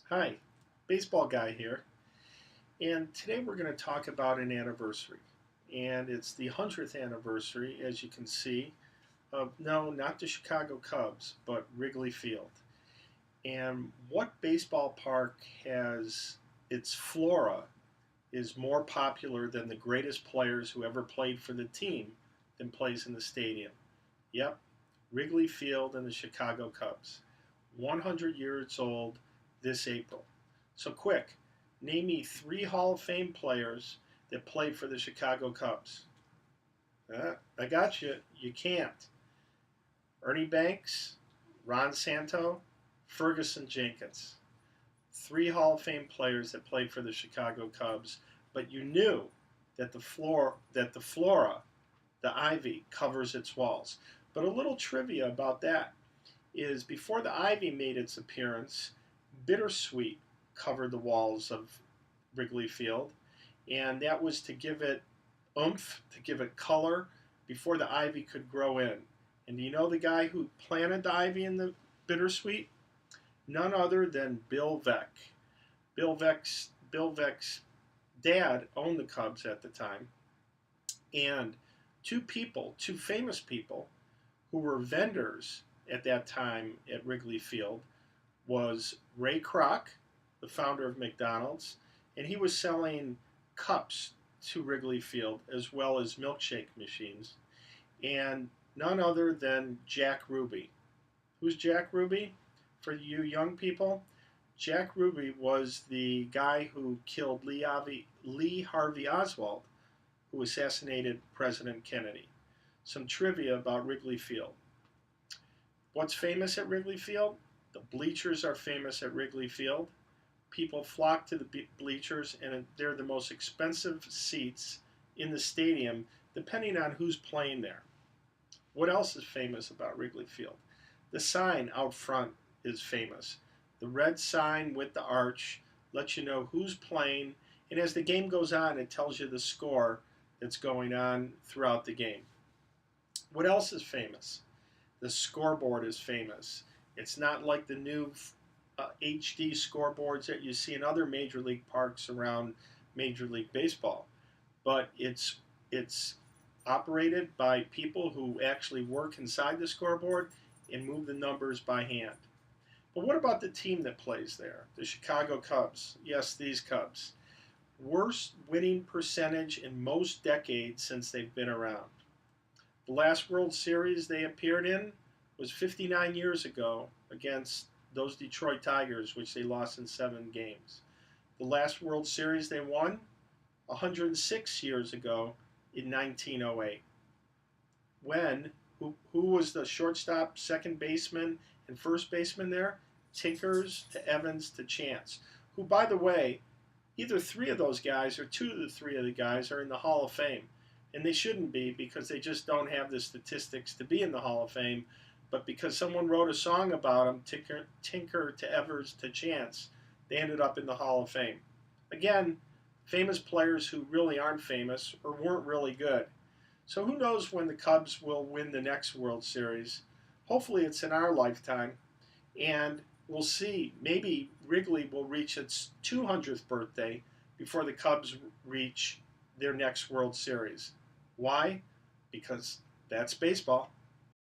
Hi, Baseball Guy here, and today we're going to talk about an anniversary. And it's the 100th anniversary, as you can see, of no, not the Chicago Cubs, but Wrigley Field. And what baseball park has its flora is more popular than the greatest players who ever played for the team than plays in the stadium? Yep, Wrigley Field and the Chicago Cubs. 100 years old this April. So quick, name me three Hall of Fame players that played for the Chicago Cubs. I got you. You can't. Ernie Banks, Ron Santo, Ferguson Jenkins. Three Hall of Fame players that played for the Chicago Cubs, but you knew that the flora, the ivy, covers its walls. But a little trivia about that is before the ivy made its appearance, bittersweet covered the walls of Wrigley Field, and that was to give it oomph, to give it color before the ivy could grow in. And do you know the guy who planted the ivy in the bittersweet? None other than Bill Veeck. Bill Veeck's dad owned the Cubs at the time, and two famous people who were vendors at that time at Wrigley Field was Ray Kroc, the founder of McDonald's, and he was selling cups to Wrigley Field as well as milkshake machines, and none other than Jack Ruby. Who's Jack Ruby? For you young people, Jack Ruby was the guy who killed Lee Harvey Oswald, who assassinated President Kennedy. Some trivia about Wrigley Field. What's famous at Wrigley Field? The bleachers are famous at Wrigley Field. People flock to the bleachers, and they're the most expensive seats in the stadium, depending on who's playing there. What else is famous about Wrigley Field? The sign out front is famous. The red sign with the arch lets you know who's playing, and as the game goes on, it tells you the score that's going on throughout the game. What else is famous? The scoreboard is famous. It's not like the new HD scoreboards that you see in other major league parks around Major League Baseball, but it's operated by people who actually work inside the scoreboard and move the numbers by hand. But what about the team that plays there? The Chicago Cubs. Yes, these Cubs. Worst winning percentage in most decades since they've been around. The last World Series they appeared in was 59 years ago against those Detroit Tigers, which they lost in 7 games. The last World Series they won 106 years ago in 1908. When who was the shortstop, second baseman, and first baseman there? Tinkers to Evans to Chance, who, by the way, either three of those guys or two of the three of the guys are in the Hall of Fame. And they shouldn't be because they just don't have the statistics to be in the Hall of Fame. But because someone wrote a song about them, Tinker to Evers to Chance, they ended up in the Hall of Fame. Again, famous players who really aren't famous or weren't really good. So who knows when the Cubs will win the next World Series? Hopefully it's in our lifetime. And we'll see. Maybe Wrigley will reach its 200th birthday before the Cubs reach their next World Series. Why? Because that's baseball.